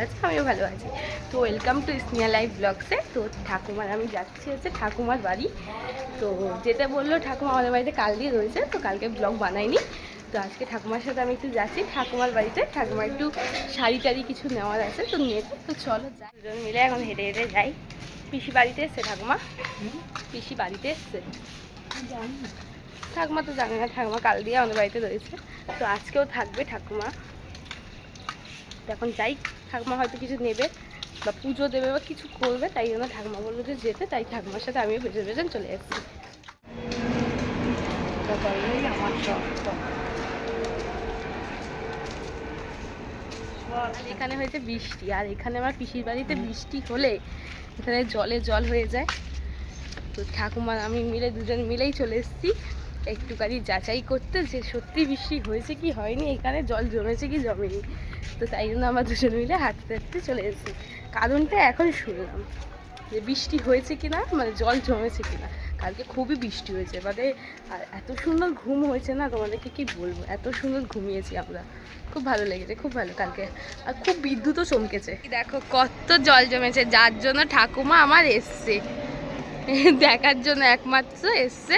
আছে, আমিও ভালো আছি। তো ওয়েলকাম টু স্নেহা লাইফ ব্লগসে। তো ঠাকুমার আমি যাচ্ছি হচ্ছে ঠাকুমার বাড়ি। তো যেতে বললো ঠাকুমা আমাদের বাড়িতে কাল দিয়ে রয়েছে, তো কালকে ব্লগ বানাইনি। তো আজকে ঠাকুমার সাথে আমি একটু যাচ্ছি ঠাকুমার বাড়িতে। ঠাকুমার একটু শাড়ি টাড়ি কিছু নেওয়ার আছে, তো নিয়ে তো চলো যাই, দুজন মিলে এখন হেঁটে হেঁটে যাই। পিসি বাড়িতে এসছে ঠাকুমা, পিসি বাড়িতে এসছে। ঠাকুমা তো জানে না, ঠাকুমা কাল দিয়ে আমাদের বাড়িতে রয়েছে, তো আজকেও থাকবে ঠাকুমা। এখন যাই, ঠাকুমা হয়তো কিছু নেবে বা পুজো দেবে বা কিছু করবে, তাই জন্য ঠাকুমা বললো যে যেতে, তাই ঠাকুমার সাথে আমিও বেজন বেজন চলে এসেছি। আমার এখানে হয়েছে বৃষ্টি, আর এখানে আমার পিসির বাড়িতে বৃষ্টি হলে এখানে জলে জল হয়ে যায়। তো ঠাকুমার আমি মিলে দুজন মিলেই চলে এসেছি একটুখানি যাচাই করতে যে সত্যি বৃষ্টি হয়েছে কি হয়নি, এখানে জল জমেছে কি জমেনি। তো তাই জন্য আমরা দুজন মিলে হাঁটতে হাঁটতে চলে এসেছি। কারণটা এখন শুনলাম যে বৃষ্টি হয়েছে কি না, মানে জল জমেছে কি না। কালকে খুবই বৃষ্টি হয়েছে, মানে আর এত সুন্দর ঘুম হয়েছে না, তোমাদেরকে কি বলবো, এত সুন্দর ঘুমিয়েছি আমরা, খুব ভালো লেগেছে, খুব ভালো কালকে। আর খুব বিদ্যুৎও চমকেছে, দেখো কত জল জমেছে, যার জন্য ঠাকুমা আমার এসছে দেখার জন্য, একমাত্র এসছে।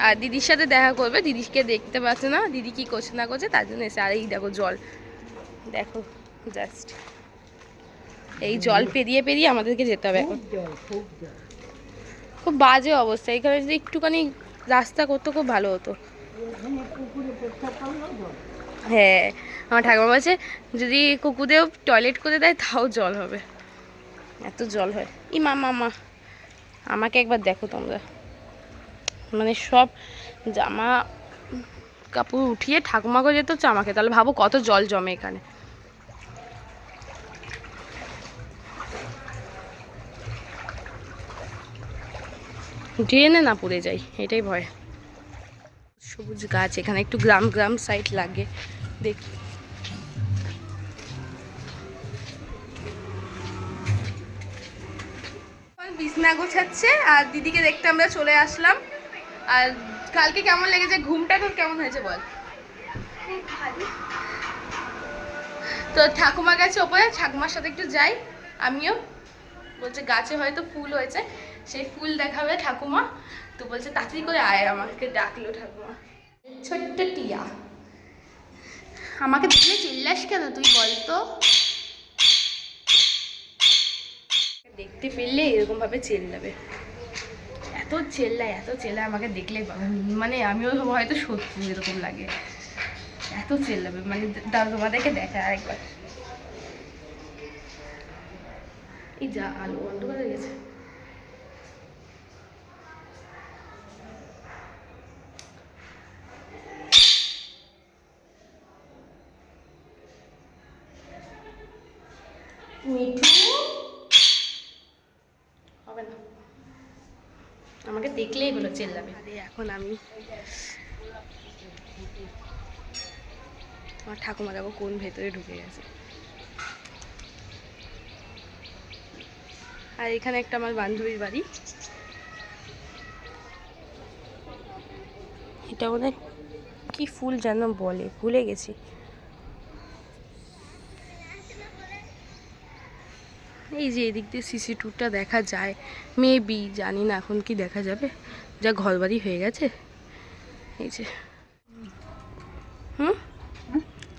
আর দিদির সাথে দেখা করবে, দিদিকে দেখতে পাচ্ছে না, দিদি কি করছে না করছে, তার জন্য এসে। আর এই দেখো জল, দেখো জাস্ট এই জল পেরিয়ে পেরিয়ে আমাদেরকে যেতে হবে এখন। খুব বাজে অবস্থা এখানে, যদি একটুখানি রাস্তা করতো খুব ভালো হতো। হ্যাঁ, আমার ঠাকুমা বলছে যদি কুকুরেও টয়লেট করে দেয় তাও জল হবে, এত জল হয়। ই মা আমাকে একবার দেখো তোমরা, মানে সব জামা কাপড় উঠিয়ে ঠাকুমাকে যেতে হচ্ছে আমাকে, তাহলে ভাবো কত জল জমে এখানে। ড্রেনে না পড়ে যাই এটাই ভয়। সবুজ গাছ, এখানে একটু গ্রাম গ্রাম সাইড লাগে, দেখি। বিছনা গোছাচ্ছে আর দিদিকে দেখতে আমরা চলে আসলাম। আর কালকে কেমন লেগেছে, ঘুমটা তোর কেমন হয়েছে বল? তো ঠাকুমা গেছে ওপরে, ঠাকুমার সাথে একটু যাই আমিও। বলছে গাছে হয়তো ফুল হয়েছে, সেই ফুল দেখাবে ঠাকুমা। তো বলছে তাড়াতাড়ি করে আয়, আমাকে ডাকলো ঠাকুমা। ছোট্ট টিয়া, আমাকে দেখলে চিল্লাস কেন তুই বলতো? দেখতে পেলে এরকম ভাবে চেল্লাবে, এত চেল্লায় আমাকে দেখলে, মানে আমিও হয়তো সত্যি এরকম লাগে, এত চেল্লাবে, মানে তোমাদেরকে দেখা আরেকবার। এই যা আলো অন্ধকার হয়ে গেছে। মিঠু হবে না, আমাকে দেখলেই হলো চেল্লাবে। এখন আমি আমার ঠাকুমা দেখো কোন ভেতরে ঢুকে গেছে। আর এখানে একটা আমার বান্ধবীর বাড়ি, এটা মনে কি ফুল যেন বলে, ভুলে গেছি। এই যে এদিক দিয়ে সিসি টুরটা দেখা যায়, মেবি, জানি না এখন কি দেখা যাবে, যা ঘরবাড়ি হয়ে গেছে। এই যে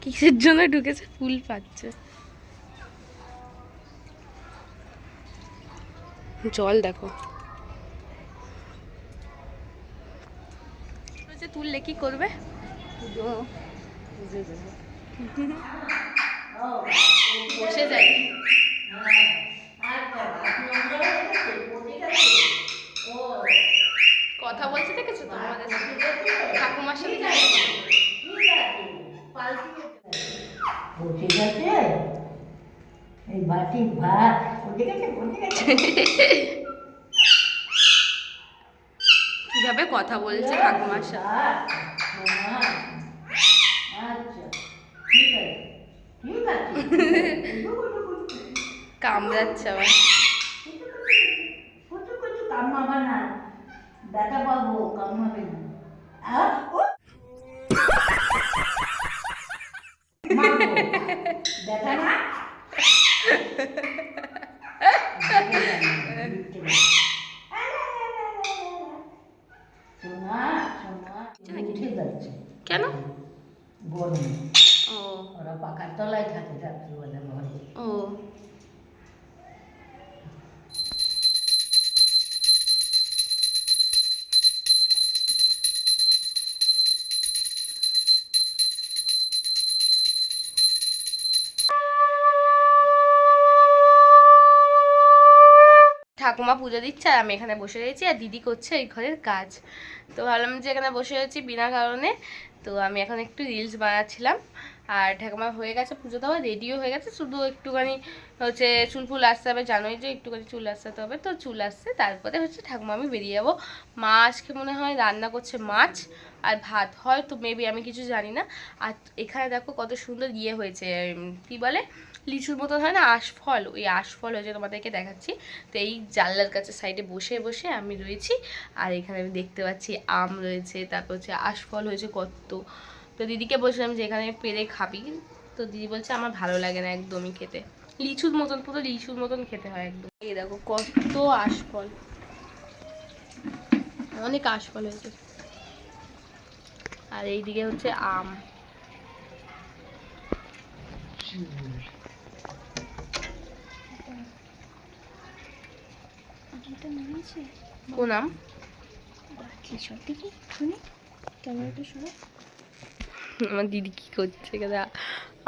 কিসের জন্য ঢুকেছে, ফুল পাচ্ছে। জল দেখো, তুললে কি করবে, বসে যাই। কথা বলছে দেখেছো তো আমাদের ঠাকুমার সাথে, কিভাবে কথা বলছে ঠাকুমার সাথে। কামড়াচ্ছে আবার, কামড়াবে না, ব্যথা পাবো, কামড়াবে না। ব্যথা না, কেন? গরমে ও ওরা পাকার তলায় থাকে রাত্রিবেলা ঘরে। ও ঠাকুমা পুজো দিচ্ছে আর আমি এখানে বসে রয়েছি আর দিদি করছে এই ঘরের কাজ। তো ভাবলাম যে এখানে বসে রয়েছি বিনা কারণে, তো আমি এখন একটু রিলস বানাচ্ছিলাম। আর ঠাকুমা হয়ে গেছে পুজো দেওয়া, রেডিও হয়ে গেছে, শুধু একটুখানি হচ্ছে চুল ফুল আসতে হবে, জানোই যে একটুখানি চুল আসতে হবে, তো চুল আসছে তারপরে হচ্ছে ঠাকুমা আমি বেরিয়ে যাবো। মা আজকে মনে হয় রান্না করছে মাছ আর ভাত, হয় তো মেবি, আমি কিছু জানি না। আর এখানে দেখো কত সুন্দর ইয়ে হয়েছে, কি বলে লিচুর মতন হয় না আশফল, ওই আশফল হয়েছে, তোমাদেরকে দেখাচ্ছি। তো এই জানলার কাছে সাইডে বসে বসে আমি রয়েছি, আর এখানে আমি দেখতে পাচ্ছি আম রয়েছে, তারপর হচ্ছে আশফল হয়েছে কত। তো দিদিকে বলছিলাম যে এখানে পেরে খাবি, তো দিদি বলছে আমার ভালো লাগে না একদমই খেতে, লিচুর মতন, পুরো লিচুর মতন খেতে হয় একদম। এই দেখো কত আশফল, অনেক আশফল হয়েছে। আর এইদিকে হচ্ছে আম। কোন আম? আমার দিদি কি করছে,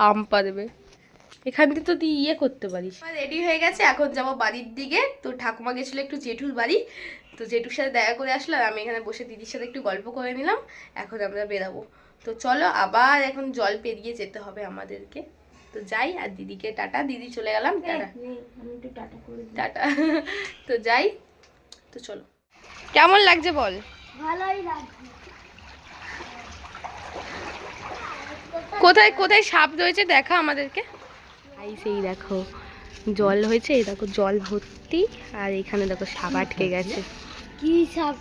আম পারবে এখান থেকে তো তুই ইয়ে করতে পারিস। রেডি হয়ে গেছে, এখন যাবো বাড়ির দিকে। তো ঠাকুমা গেছিলো একটু জেঠুর বাড়ি, তো জেঠুর সাথে দেখা করে আসলাম, আমি এখানে বসে দিদির সাথে একটু গল্প করে নিলাম। এখন আমরা বেরাবো, তো চলো আবার এখন জল পেরিয়ে যেতে হবে আমাদেরকে। তো যাই, আর দিদিকে টাটা, দিদি চলে গেলাম, টাটা টাটা। তো যাই, তো চলো। কেমন লাগছে বল? ভালোই লাগছে। কোথায় কোথায় সাপ রয়েছে দেখা আমাদেরকে। এই সেই দেখো জল হয়েছে, এই দেখো জল ভর্তি, আর এখানে দেখো সাপ আটকে গেছে। কি সাপ?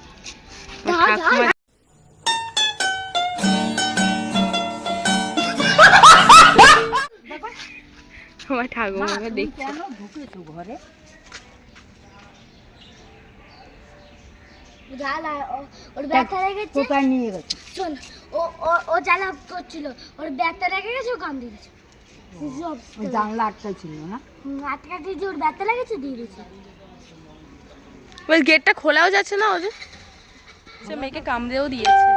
আমার ঠাকুমা দেখছে। কেন ঢুকেছো ঘরে? ওর ব্যথা লেগেছে, কোথায় নিয়ে গেছে? শোন, ও ও ও জ্বালা করছিল, ওর ব্যথা লেগে গেছে, ও কান দিয়েছে। জানলা আটকা ছিল না, আটকা দিয়েছে, ওর ব্যথা লেগেছে, দিয়ে দিয়েছে। ওই গেটটা খোলাও যাচ্ছে না, ওই যে সে মেয়েকে কামড়েও দিয়েছে।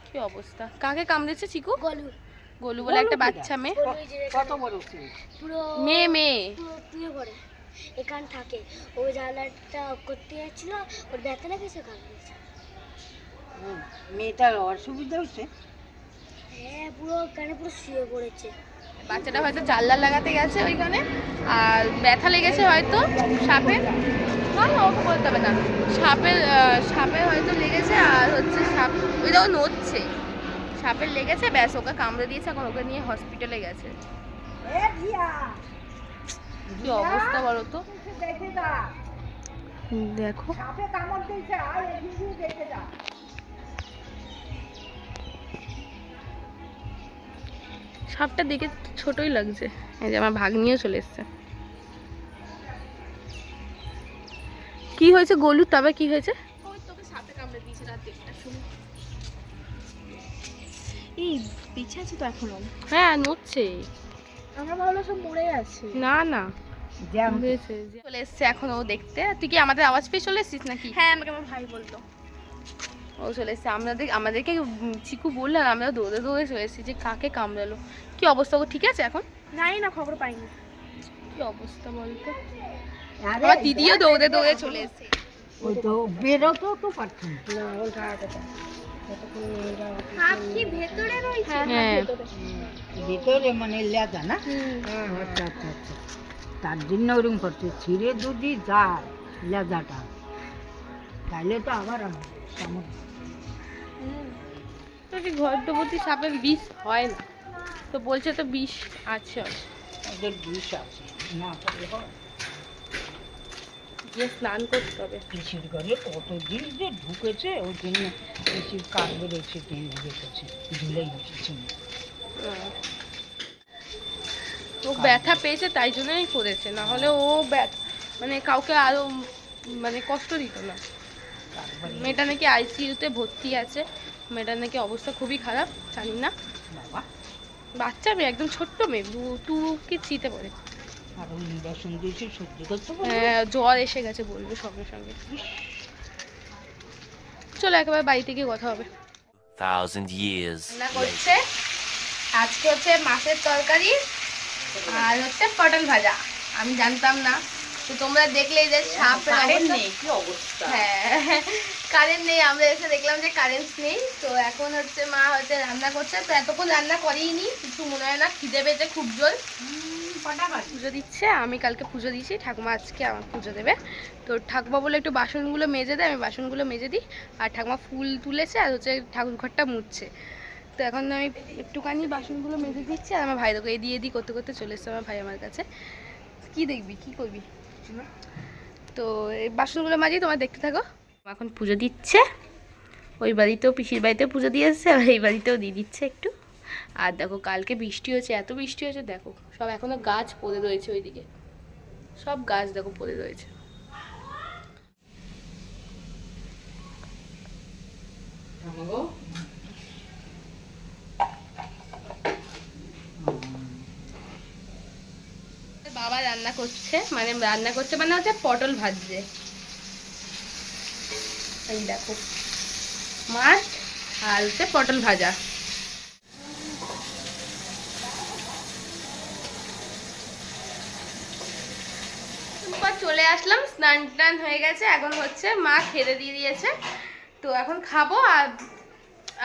কি অবস্থা, কাকে কামড়েছে? চিকু? গলু, গোলু বলে একটা বাচ্চা মেয়ে। কত বড় পুরো মেয়ে মেয়ে পুরো পড়ে এখান থাকে, ও জ্বালাটা করতে যাচ্ছিল, ওর ব্যথা লেগেছে, কান দিয়েছে। মেয়েটার অসুবিধা হচ্ছে? হ্যাঁ, পুরো কানে পুরো শুয়ে পড়েছে। বাচ্চাটা হয়তো জানলা লাগাতে গেছে ওইখানে, আর ব্যথা লেগেছে হয়তো সাপের, না না ওকে বলতে হবে না, সাপের হয়তো লেগেছে, আর হচ্ছে সাপ ওই দেখো নড়ছে, সাপের লেগেছে, ব্যাস ওকে কামড়ে দিয়েছে, এখন ওকে নিয়ে হসপিটালে গেছে। কি অবস্থা বলো তো, দেখো সাপটা দেখে ছোটই লাগছে। এই যে আমার ভাগ্নিও চলে এসছে। কি হয়েছে গোলু, তবে কি হয়েছে? তোকে সাপে কামড়ে দিয়েছে রাত 1টার সময়। এই পিছে আছে তো এখনো? হ্যাঁ নড়ছে। আমরা ভাবলাম সব মরে আছে। না না চলে এসছে এখন ও দেখতে। তুই কি আমাদের আওয়াজ পেয়ে চলে এসছিস নাকি? হ্যাঁ, আমাকে আমার ভাই বলতো। ও চলে এসছে, আমাদেরকে চিকু বললো, আর আমরা দৌড়ে দৌড়ে চলে এসেছি যে কাকে কামড়ালো। কি অবস্থা, ও ঠিক আছে এখন? নাই না, খবর পাইনি। কি অবস্থা বলতো, আমার দিদিও দৌড়ে দৌড়ে চলে এসছে। ওই তো বেরোতো তো পারছি না। সাপ কি ভেতরে রয়েছে? হ্যাঁ ভিতরে মানে লেজা না? আচ্ছা আচ্ছা আচ্ছা, তার জন্য ওরকম করছে। ছিঁড়ে যদি যায় লেজাটা, তাহলে তো আবার কামড়। তো কি গর্ভবতী সাপের বিষ হয় না, তো বলছে তো বিষ আছে, ওদের বিষ আছে না, তাহলে হয়। গিয়ে স্নান করতে হবে। পিসির ঘরে কতদিন যে ঢুকেছে, ওই জন্য পিসির কাঠ বেরোচ্ছে, টেনে রেখেছে, ঝুলেই বসেছে। ও ব্যথা পেয়েছে তাই জন্যই করেছে, না হলে ও মানে কাউকে আরো মানে কষ্ট দিত না। মেয়েটা নাকি আইসিইউতে ভর্তি আছে, মেয়েটার নাকি অবস্থা খুবই খারাপ, জানি না। বাবা বাচ্চা মেয়ে, একদম ছোট্ট মেয়ে, 2 কি 3-তে পড়ে। আর ওই ইঞ্জেকশন দিয়েছে সহ্য করতে পারবে? হ্যাঁ, জ্বর এসে গেছে বলবে সঙ্গে সঙ্গে। চলো একেবারে বাড়িতে গিয়ে কথা হবে। 1,000 years রান্না later. করছে আজকে হচ্ছে মাছের তরকারি আর হচ্ছে পটল ভাজা। আমি জানতাম না, তো তোমরা দেখলে যে সাপের অবস্থা। হ্যাঁ, কারেন্ট নেই, আমরা এসে দেখলাম যে কারেন্ট নেই। তো এখন হচ্ছে মা হচ্ছে রান্না করছে, তো এতক্ষণ রান্না করেইনি, কিছু মনে হয় না, খিদে পেয়েছে খুব জোর। পুজো দিচ্ছে, আমি কালকে পুজো দিয়েছি, ঠাকুমা আজকে আমার পুজো দেবে। তো ঠাকুমা বলে একটু বাসনগুলো মেজে দেয়, আমি বাসনগুলো মেজে দিই। আর ঠাকুমা ফুল তুলেছে আর হচ্ছে ঠাকুর ঘরটা মুছছে। তো এখন আমি একটুখানি বাসনগুলো মেজে দিচ্ছি, আর আমার ভাই তোকে দিয়ে দিই করতে করতে চলে এসছে আমার ভাই আমার কাছে। কি দেখবি, কি করবি? তো এই বাসনগুলো মাজি, তোমার দেখতে থাকো। এখন পুজো দিচ্ছে, ওই বাড়িতেও পিসির বাড়িতেও পুজো দিয়ে এসছে, আর এই বাড়িতেও দিয়ে দিচ্ছে একটু। আর দেখো কালকে বৃষ্টি হয়েছে, এত বৃষ্টি হয়েছে, দেখো সব এখনো গাছ পড়ে রয়েছে, ওইদিকে সব গাছ দেখো পড়ে রয়েছে। বাবা রান্না করছে, মানে হচ্ছে পটল ভাজছে। এই দেখো মাছ আর হচ্ছে পটল ভাজা। চলে আসলাম, স্নান টান হয়ে গেছে, এখন হচ্ছে মা খেতে দিয়ে দিয়েছে। তো এখন খাবো।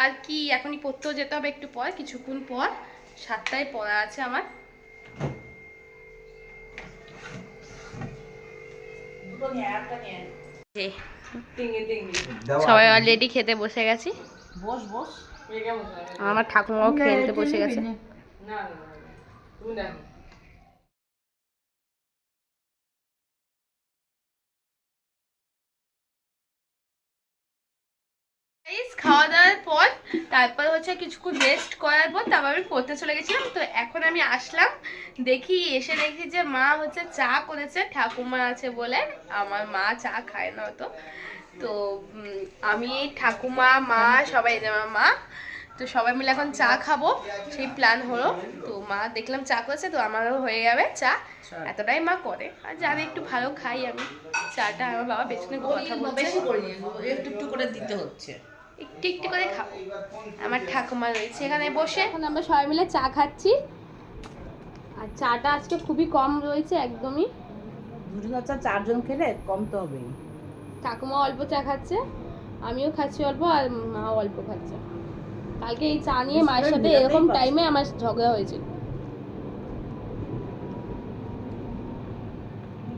আর কি এখনই পড়তেও যেতে হবে একটু পর, কিছুক্ষণ পর, 7টায় পড়া আছে আমার। সবাই অলরেডি খেতে বসে গেছি। আমার ঠাকুমাও খেলতে বসে গেছে। খাওয়া দাওয়ার পর তারপর হচ্ছে কিছুক্ষণ রেস্ট করার পর তারপর আমি পড়তে চলে গেছিলাম। তো এখন আমি আসলাম, এসে দেখি যে মা হচ্ছে চা করেছে, ঠাকুমা আছে বলে। আমার মা চা খায় না অত। তো আমি, ঠাকুমা, মা সবাই, আমার মা, তো সবাই মিলে এখন চা খাবো, সেই প্ল্যান হলো। তো মা দেখলাম চা করেছে, তো আমারও হয়ে যাবে চা, এতটাই মা করে। আর জানি একটু ভালো খাই আমি চাটা। আমার বাবা পেছনে কথা বলছে, একটু একটু করে দিতে হচ্ছে, একটু একটু করে খাবো। আমার ঠাকুমা রয়েছে এখানে বসে, এখন আমরা সবাই মিলে চা খাচ্ছি। আর চাটা আজকে খুবই কম রয়েছে, একদমই। দুজন চা 4 জন খেলে কম তো হবেই। ঠাকুমা অল্প চা খাচ্ছে, আমিও খাচ্ছি অল্প, আর মা অল্প খাচ্ছে। কালকে এই চা নিয়ে মায়ের সাথে এরকম টাইমে আমার ঝগড়া হয়েছিল।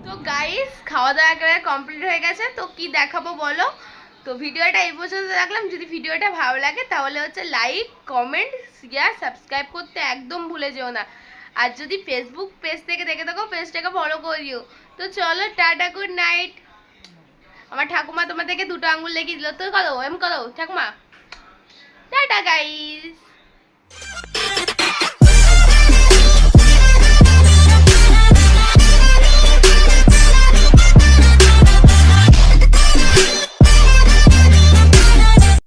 তো গাইস, খাওয়া দাওয়া একেবারে কমপ্লিট হয়ে গেছে। তো কি দেখাবো বলো? তো ভিডিওটা এই পর্যন্ত রাখলাম। যদি ভিডিওটা ভালো লাগে তাহলে হচ্ছে লাইক, কমেন্ট, শেয়ার, সাবস্ক্রাইব করতে একদম ভুলে যেও না। আর যদি ফেসবুক পেজ থেকে দেখে থাকো, পেজটাকে ফলো করে দিও। তো চলো, টাটা, গুড নাইট। আমার ঠাকুমা তোমাদেরকে 2টো আঙ্গুল লেগে দিল, তো করো, করো ঠাকুমা। Tata guys.